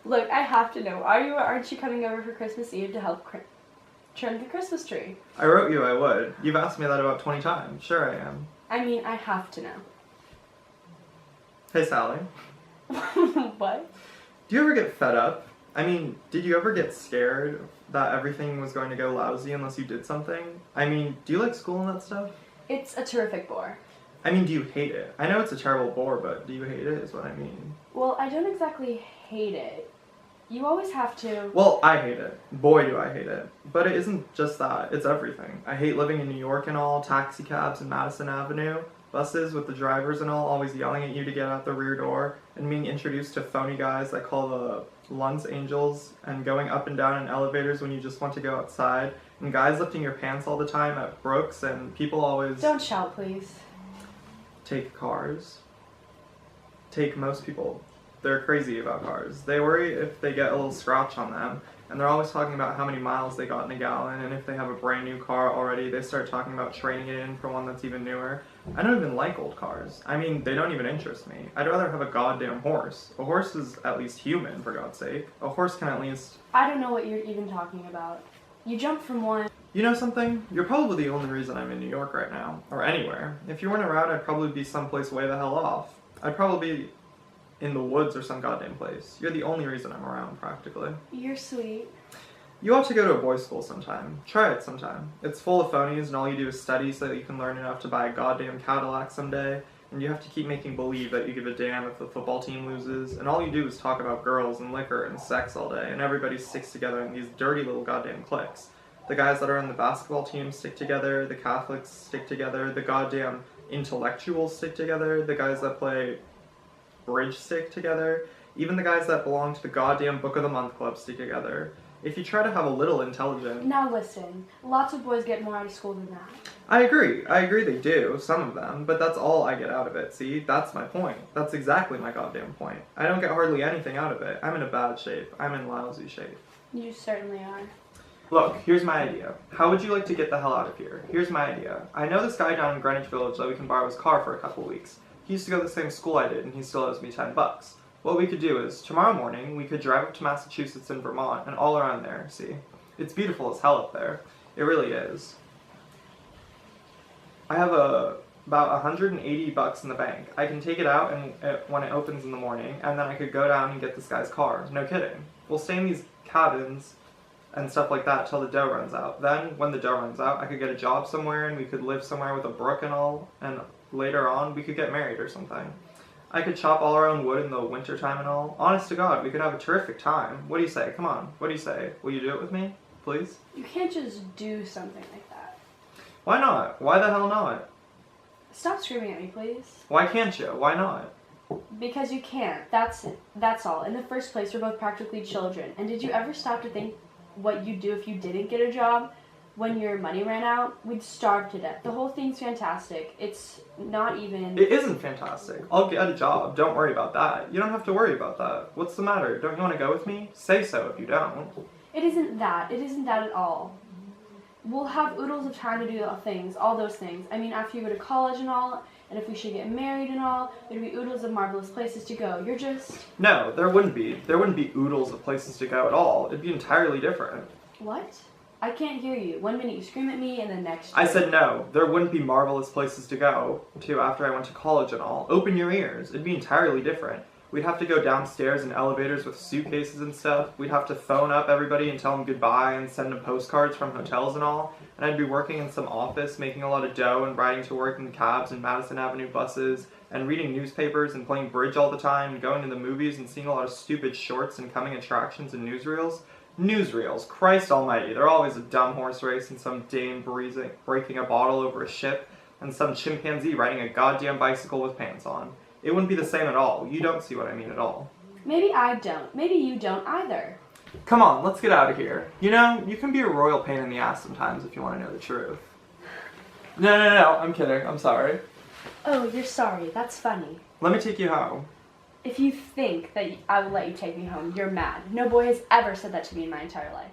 Look, I have to know. Are you or aren't you coming over for Christmas Eve to help trim the Christmas tree? I wrote you I would. You've asked me that about 20 times. Sure I am. I mean, I have to know. Hey, Sally. What? Do you ever get fed up? I mean, did you ever get scared that everything was going to go lousy unless you did something? I mean, do you like school and that stuff? It's a terrific bore. I mean, do you hate it? I know it's a terrible bore, but do you hate it is what I mean. Well, I don't exactly hate it. You always have to... Well, I hate it. Boy, do I hate it. But it isn't just that. It's everything. I hate living in New York and all, taxi cabs in Madison Avenue, buses with the drivers and all always yelling at you to get out the rear door, and being introduced to phony guys that call the Lunds Angels, and going up and down in elevators when you just want to go outside, and guys lifting your pants all the time at Brooks, and people always... Don't shout, please. Take cars. Take most people. They're crazy about cars. They worry if they get a little scratch on them, and they're always talking about how many miles they got in a gallon, and if they have a brand new car already, they start talking about trading it in for one that's even newer. I don't even like old cars. I mean, they don't even interest me. I'd rather have a goddamn horse. A horse is at least human, for God's sake. A horse can at least... I don't know what you're even talking about. You jump from one... You know something? You're probably the only reason I'm in New York right now, or anywhere. If you weren't around, I'd probably be someplace way the hell off. I'd probably be in the woods or some goddamn place. You're the only reason I'm around, practically. You're sweet. You ought to go to a boys' school sometime. Try it sometime. It's full of phonies and all you do is study so that you can learn enough to buy a goddamn Cadillac someday, and you have to keep making believe that you give a damn if the football team loses, and all you do is talk about girls and liquor and sex all day, and everybody sticks together in these dirty little goddamn cliques. The guys that are on the basketball team stick together, the Catholics stick together, the goddamn intellectuals stick together, the guys that play bridge stick together, even the guys that belong to the goddamn Book of the Month Club stick together. If you try to have a little intelligence... Now listen, lots of boys get more out of school than that. I agree they do, some of them, but that's all I get out of it, see? That's my point. That's exactly my goddamn point. I don't get hardly anything out of it. I'm in a bad shape. I'm in lousy shape. You certainly are. Look, here's my idea. How would you like to get the hell out of here? Here's my idea. I know this guy down in Greenwich Village that we can borrow his car for a couple weeks. He used to go to the same school I did, and he still owes me $10. What we could do is, tomorrow morning, we could drive up to Massachusetts and Vermont, and all around there, see? It's beautiful as hell up there. It really is. I have about $180 in the bank. I can take it out when it opens in the morning, and then I could go down and get this guy's car. No kidding. We'll stay in these cabins and stuff like that till the dough runs out. Then, when the dough runs out, I could get a job somewhere, and we could live somewhere with a brook and all, and later on, we could get married or something. I could chop all our own wood in the winter time and all. Honest to God, we could have a terrific time. What do you say? Come on. What do you say? Will you do it with me? Please? You can't just do something like that. Why not? Why the hell not? Stop screaming at me, please. Why can't you? Why not? Because you can't. That's it. That's all. In the first place, we're both practically children. And did you ever stop to think what you'd do if you didn't get a job? When your money ran out, we'd starve to death. The whole thing's fantastic. It's not even... It isn't fantastic. I'll get a job. Don't worry about that. You don't have to worry about that. What's the matter? Don't you want to go with me? Say so if you don't. It isn't that. It isn't that at all. We'll have oodles of time to do all those things. I mean, after you go to college and all, and if we should get married and all, there'd be oodles of marvelous places to go. You're just... No, there wouldn't be. There wouldn't be oodles of places to go at all. It'd be entirely different. What? I can't hear you. One minute you scream at me, and the next... I said no. There wouldn't be marvelous places to go to after I went to college and all. Open your ears. It'd be entirely different. We'd have to go downstairs in elevators with suitcases and stuff. We'd have to phone up everybody and tell them goodbye and send them postcards from hotels and all. And I'd be working in some office, making a lot of dough and riding to work in cabs and Madison Avenue buses and reading newspapers and playing bridge all the time and going to the movies and seeing a lot of stupid shorts and coming attractions and newsreels. Newsreels, Christ almighty, they're always a dumb horse race and some dame breaking a bottle over a ship and some chimpanzee riding a goddamn bicycle with pants on. It wouldn't be the same at all. You don't see what I mean at all. Maybe I don't. Maybe you don't either. Come on, let's get out of here. You know, you can be a royal pain in the ass sometimes if you want to know the truth. No, I'm kidding. I'm sorry. Oh, you're sorry. That's funny. Let me take you home. If you think that I will let you take me home, you're mad. No boy has ever said that to me in my entire life.